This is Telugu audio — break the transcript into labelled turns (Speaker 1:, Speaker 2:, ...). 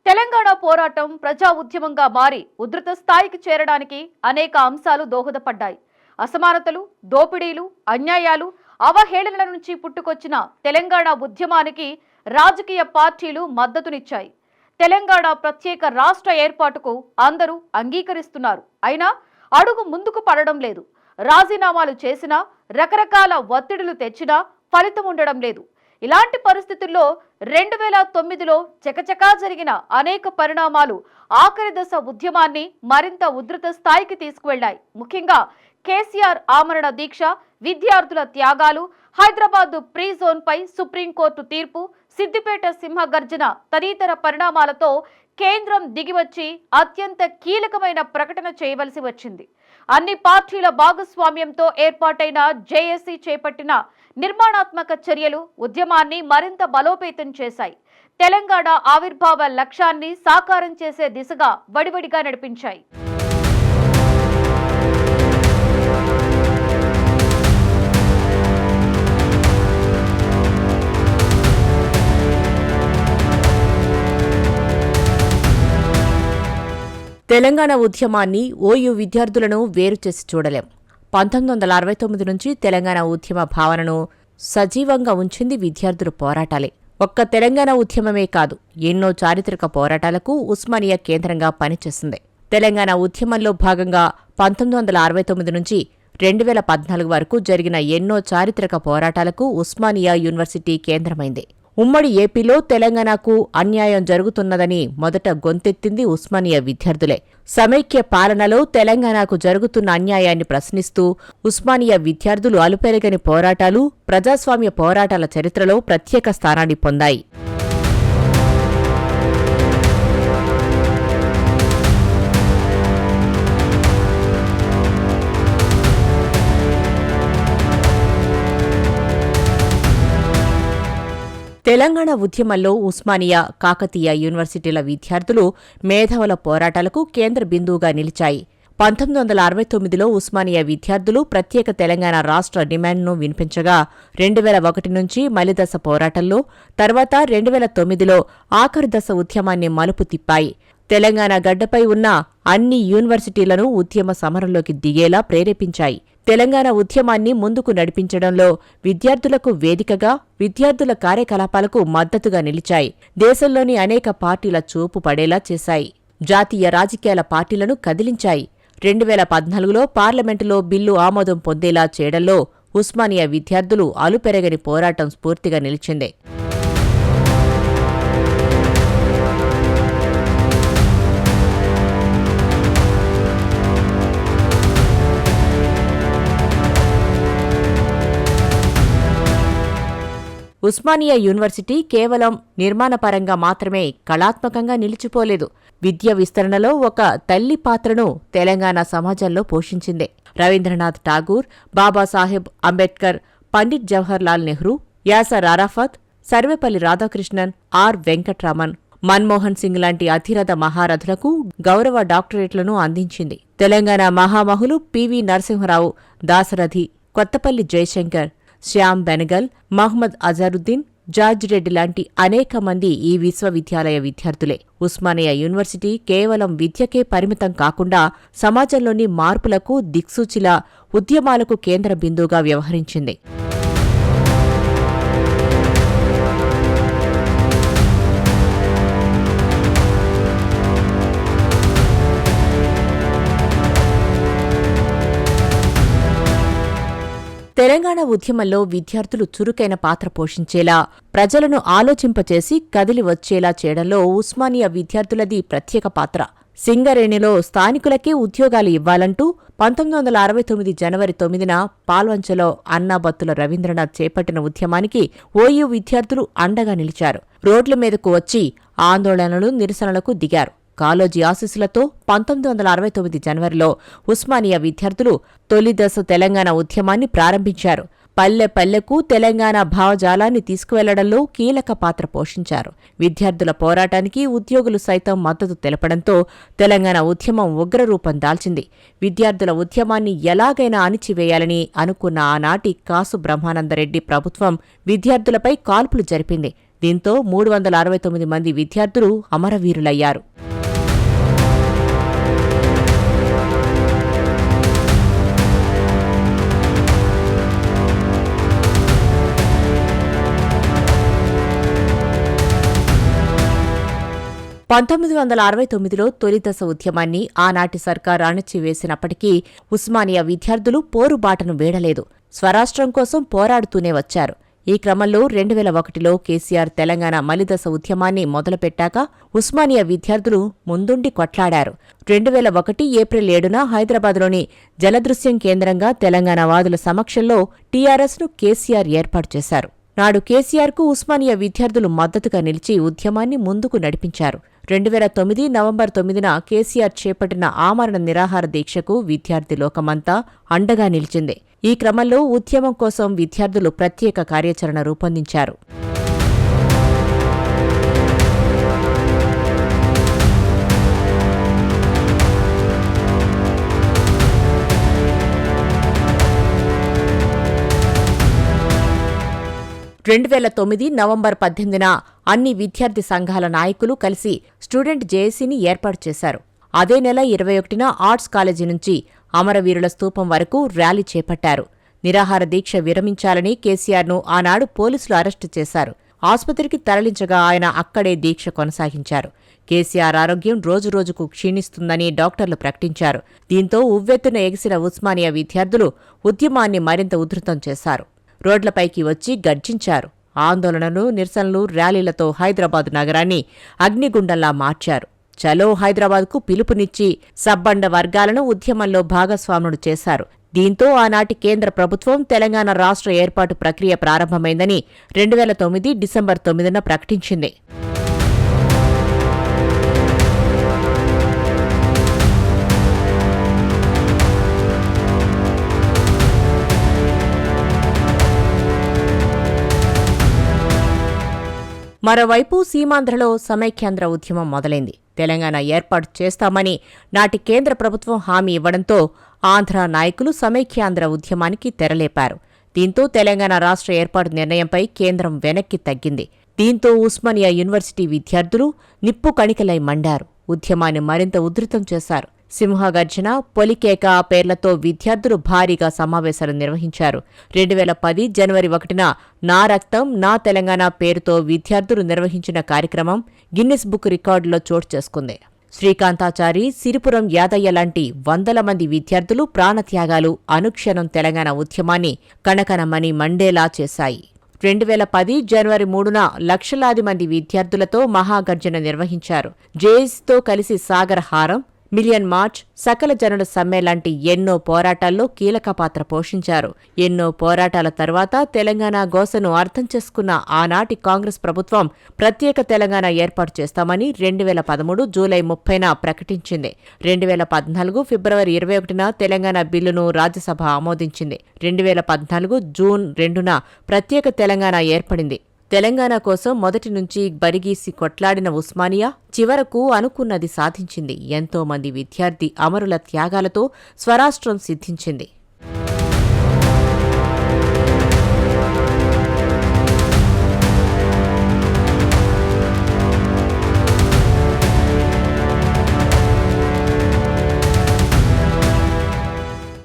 Speaker 1: తెలంగాణ పోరాటం ప్రజా ఉద్యమంగా మారి ఉధృత స్థాయికి చేరడానికి అనేక అంశాలు దోహదపడ్డాయి. అసమానతలు, దోపిడీలు, అన్యాయాలు, అవహేళనల నుంచి పుట్టుకొచ్చిన తెలంగాణ ఉద్యమానికి రాజకీయ పార్టీలు మద్దతునిచ్చాయి. తెలంగాణ ప్రత్యేక రాష్ట్ర ఏర్పాటుకు అందరూ అంగీకరిస్తున్నారు. అయినా అడుగు ముందుకు పడడం లేదు. రాజీనామాలు చేసినా, రకరకాల ఒత్తిడులు తెచ్చినా ఫలితం ఉండడం లేదు. ఇలాంటి పరిస్థితుల్లో 2009లో చకచకా జరిగిన అనేక పరిణామాలు ఆఖరి దశ ఉద్యమాన్ని మరింత ఉధృత స్థాయికి తీసుకువెళ్లాయి. ముఖ్యంగా కేసీఆర్ ఆమరణ దీక్ష, విద్యార్థుల త్యాగాలు, హైదరాబాద్ ప్రీ జోన్ పై సుప్రీంకోర్టు తీర్పు, సిద్దిపేట సింహగర్జన తదితర పరిణామాలతో కేంద్రం దిగివచ్చి అత్యంత కీలకమైన ప్రకటన చేయవలసి వచ్చింది. అన్ని పార్టీల భాగస్వామ్యంతో ఏర్పాటైన జేఏసీ చేపట్టిన నిర్మాణాత్మక చర్యలు ఉద్యమాన్ని మరింత బలోపేతం చేశాయి. తెలంగాణ ఆవిర్భావ లక్ష్యాన్ని సాకారం చేసే దిశగా వడివడిగా నడిపించాయి.
Speaker 2: తెలంగాణ ఉద్యమాన్ని ఓయూ విద్యార్థులను వేరు చేసి చూడలేం. 1969 నుంచి తెలంగాణ ఉద్యమ భావనను సజీవంగా ఉంచింది విద్యార్థుల పోరాటాలే. ఒక్క తెలంగాణ ఉద్యమమే కాదు, ఎన్నో చారిత్రక పోరాటాలకు ఉస్మానియా కేంద్రంగా పనిచేసింది. తెలంగాణ ఉద్యమంలో భాగంగా 1969 నుంచి 2014 వరకు జరిగిన ఎన్నో చారిత్రక పోరాటాలకు ఉస్మానియా యూనివర్సిటీ కేంద్రమైంది. ఉమ్మడి ఏపీలో తెలంగాణకు అన్యాయం జరుగుతున్నదని మొదట గొంతెత్తింది ఉస్మానియా విద్యార్థులే. సమైక్య పాలనలో తెలంగాణకు జరుగుతున్న అన్యాయాన్ని ప్రశ్నిస్తూ ఉస్మానియా విద్యార్థులు అలుపెరగని పోరాటాలు ప్రజాస్వామ్య పోరాటాల చరిత్రలో ప్రత్యేక స్థానాన్ని పొందాయి. తెలంగాణ ఉద్యమంలో ఉస్మానియా, కాకతీయ యూనివర్సిటీల విద్యార్థులు మేధావుల పోరాటాలకు కేంద్ర బిందువుగా నిలిచాయి. 1969లో ఉస్మానియా విద్యార్థులు ప్రత్యేక తెలంగాణ రాష్ట్ర డిమాండ్ను వినిపించగా 2001 నుంచి మలిదశ పోరాటంలో, తర్వాత 2009లో ఆఖరు దశ ఉద్యమాన్ని మలుపు తిప్పాయి. తెలంగాణ గడ్డపై ఉన్న అన్ని యూనివర్సిటీలను ఉద్యమ సమరంలోకి దిగేలా ప్రేరేపించాయి. తెలంగాణ ఉద్యమాన్ని ముందుకు నడిపించడంలో విద్యార్థులకు వేదికగా, విద్యార్థుల కార్యకలాపాలకు మద్దతుగా నిలిచాయి. దేశంలోని అనేక పార్టీల చూపు పడేలా చేశాయి. జాతీయ రాజకీయాల పార్టీలను కదిలించాయి. 2014లో పార్లమెంటులో బిల్లు ఆమోదం పొందేలా చేయడంలో ఉస్మానియా విద్యార్థులు అలుపెరగని పోరాటం స్ఫూర్తిగా నిలిచింది. ఉస్మానియా యూనివర్సిటీ కేవలం నిర్మాణపరంగా మాత్రమే కళాత్మకంగా నిలిచిపోలేదు. విద్య విస్తరణలో ఒక తల్లి పాత్రను తెలంగాణ సమాజంలో పోషించింది. రవీంద్రనాథ్ ఠాగూర్, బాబాసాహెబ్ అంబేడ్కర్, పండిట్ జవహర్లాల్ నెహ్రూ, యాసర్ అరాఫత్, సర్వేపల్లి రాధాకృష్ణన్, ఆర్ వెంకట్రామన్, మన్మోహన్ సింగ్ లాంటి అతిరథ మహారథులకు గౌరవ డాక్టరేట్లను అందించింది. తెలంగాణ మహామహులు పివి నరసింహరావు, దాశరథి, కొత్తపల్లి జయశంకర్, శ్యామ్ బెనగల్, మహ్మద్ అజరుద్దీన్, జార్జ్ రెడ్డి లాంటి అనేక మంది ఈ విశ్వవిద్యాలయ విద్యార్థులే. ఉస్మానియా యూనివర్సిటీ కేవలం విద్యకే పరిమితం కాకుండా సమాజంలోని మార్పులకు దిక్సూచిలా, ఉద్యమాలకు కేంద్ర బిందువుగా వ్యవహరించింది. తెలంగాణ ఉద్యమంలో విద్యార్థులు చురుకైన పాత్ర పోషించేలా, ప్రజలను ఆలోచింపచేసి కదిలి వచ్చేలా చేయడంలో ఉస్మానియా విద్యార్థులది ప్రత్యేక పాత్ర. సింగరేణిలో స్థానికులకే ఉద్యోగాలు ఇవ్వాలంటూ 1969 జనవరి 9న పాల్వంచలో అన్నాబత్తుల రవీంద్రనాథ్ చేపట్టిన ఉద్యమానికి ఓయూ విద్యార్థులు అండగా నిలిచారు. రోడ్ల మీదకు వచ్చి ఆందోళనలు, నిరసనలకు దిగారు. కాళోజీ ఆశీస్సులతో 1969 జనవరిలో ఉస్మానియా విద్యార్థులు తొలి దశ తెలంగాణ ఉద్యమాన్ని ప్రారంభించారు. పల్లె పల్లెకు తెలంగాణ భావజాలాన్ని తీసుకువెళ్లడంలో కీలక పాత్ర పోషించారు. విద్యార్థుల పోరాటానికి ఉద్యోగులు సైతం మద్దతు తెలపడంతో తెలంగాణ ఉద్యమం ఉగ్రరూపం దాల్చింది. విద్యార్థుల ఉద్యమాన్ని ఎలాగైనా అణిచివేయాలని అనుకున్న ఆనాటి కాసు బ్రహ్మానందరెడ్డి ప్రభుత్వం విద్యార్థులపై కాల్పులు జరిపింది. దీంతో 369 మంది విద్యార్థులు అమరవీరులయ్యారు. పంతొమ్మిది 1969లో తొలిదశ ఉద్యమాన్ని ఆనాటి సర్కార్ అణచివేసినప్పటికీ ఉస్మానియా విద్యార్థులు పోరుబాటను వీడలేదు. స్వరాష్ట్రం కోసం పోరాడుతూనే వచ్చారు. ఈ క్రమంలో 2001లో కేసీఆర్ తెలంగాణ మలిదశ ఉద్యమాన్ని మొదలుపెట్టాక ఉస్మానియా విద్యార్థులు ముందుండి కొట్లాడారు. 2001 ఏప్రిల్ 7న హైదరాబాద్లోని జలదృశ్యం కేంద్రంగా తెలంగాణ వాదుల సమక్షంలో టీఆర్ఎస్ను కేసీఆర్ ఏర్పాటు చేశారు. నాడు కేసీఆర్కు ఉస్మానియా విద్యార్థులు మద్దతుగా నిలిచి ఉద్యమాన్ని ముందుకు నడిపించారు. 2009 నవంబర్ 9న కేసీఆర్ చేపట్టిన ఆమరణ నిరాహార దీక్షకు విద్యార్థి లోకమంతా అండగా నిలిచింది. ఈ క్రమంలో ఉద్యమం కోసం విద్యార్థులు ప్రత్యేక కార్యాచరణ రూపొందించారు. నవంబర్ 18న అన్ని విద్యార్థి సంఘాల నాయకులు కలిసి స్టూడెంట్ జేఏసీని ఏర్పాటు చేశారు. అదే నెల 21న ఆర్ట్స్ కాలేజీ నుంచి అమరవీరుల స్తూపం వరకు ర్యాలీ చేపట్టారు. నిరాహార దీక్ష విరమించాలని కేసీఆర్ను ఆనాడు పోలీసులు అరెస్టు చేశారు. ఆసుపత్రికి తరలించగా ఆయన అక్కడే దీక్ష కొనసాగించారు. కేసీఆర్ ఆరోగ్యం రోజురోజుకు క్షీణిస్తుందని డాక్టర్లు ప్రకటించారు. దీంతో ఉవ్వెత్తున ఎగిసిన ఉస్మానియా విద్యార్థులు ఉద్యమాన్ని మరింత ఉధృతం చేశారు. రోడ్లపైకి వచ్చి గర్జించారు. ఆందోళనలు, నిరసనలు, ర్యాలీలతో హైదరాబాద్ నగరాన్ని అగ్నిగుండంలా మార్చారు. చలో హైదరాబాద్కు పిలుపునిచ్చి సబ్బండ వర్గాలను ఉద్యమంలో భాగస్వాములు చేశారు. దీంతో ఆనాటి కేంద్ర ప్రభుత్వం తెలంగాణ రాష్ట్ర ఏర్పాటు ప్రక్రియ ప్రారంభమైందని 2009 డిసెంబర్ 9న ప్రకటించింది. మరోవైపు సీమాంధ్రలో సమైక్యాంధ్ర ఉద్యమం మొదలైంది. తెలంగాణ ఏర్పాటు చేస్తామని నాటి కేంద్ర ప్రభుత్వం హామీ ఇవ్వడంతో ఆంధ్ర నాయకులు సమైక్యాంధ్ర ఉద్యమానికి తెరలేపారు. దీంతో తెలంగాణ రాష్ట్ర ఏర్పాటు నిర్ణయంపై కేంద్రం వెనక్కి తగ్గింది. దీంతో ఉస్మానియా యూనివర్సిటీ విద్యార్థులు నిప్పు కణికలై మండారు. ఉద్యమాన్ని మరింత ఉధృతం చేశారు. సింహగర్జన, పొలికేక పేర్లతో విద్యార్థులు భారీగా సమావేశాలు నిర్వహించారు. 2010 జనవరి 1న నా రక్తం నా తెలంగాణ పేరుతో విద్యార్థులు నిర్వహించిన కార్యక్రమం గిన్నిస్ బుక్ రికార్డులో చోటు చేసుకుంది. శ్రీకాంతాచారి, సిరిపురం యాదయ్య లాంటి వందల మంది విద్యార్థులు ప్రాణత్యాగాలు అనుక్షణం తెలంగాణ ఉద్యమాన్ని కణకణమని మండేలా చేశాయి. 2010 జనవరి 3న లక్షలాది మంది విద్యార్థులతో మహాగర్జన నిర్వహించారు. జేఏసీతో కలిసి సాగర్ హారం, మిలియన్ మార్చ్, సకల జనుల సమ్మె లాంటి ఎన్నో పోరాటాల్లో కీలక పాత్ర పోషించారు. ఎన్నో పోరాటాల తర్వాత తెలంగాణ గోసను అర్థం చేసుకున్న ఆనాటి కాంగ్రెస్ ప్రభుత్వం ప్రత్యేక తెలంగాణ ఏర్పాటు చేస్తామని 2013 జూలై 30న ప్రకటించింది. 2014 ఫిబ్రవరి 21న తెలంగాణ బిల్లును రాజ్యసభ ఆమోదించింది. 2014 జూన్ 2న ప్రత్యేక తెలంగాణ ఏర్పడింది. తెలంగాణ కోసం మొదటి నుంచి బరిగీసి కొట్లాడిన ఉస్మానియా చివరకు అనుకున్నది సాధించింది. ఎంతో మంది విద్యార్థి అమరుల త్యాగాలతో స్వరాష్ట్రం సిద్ధించింది.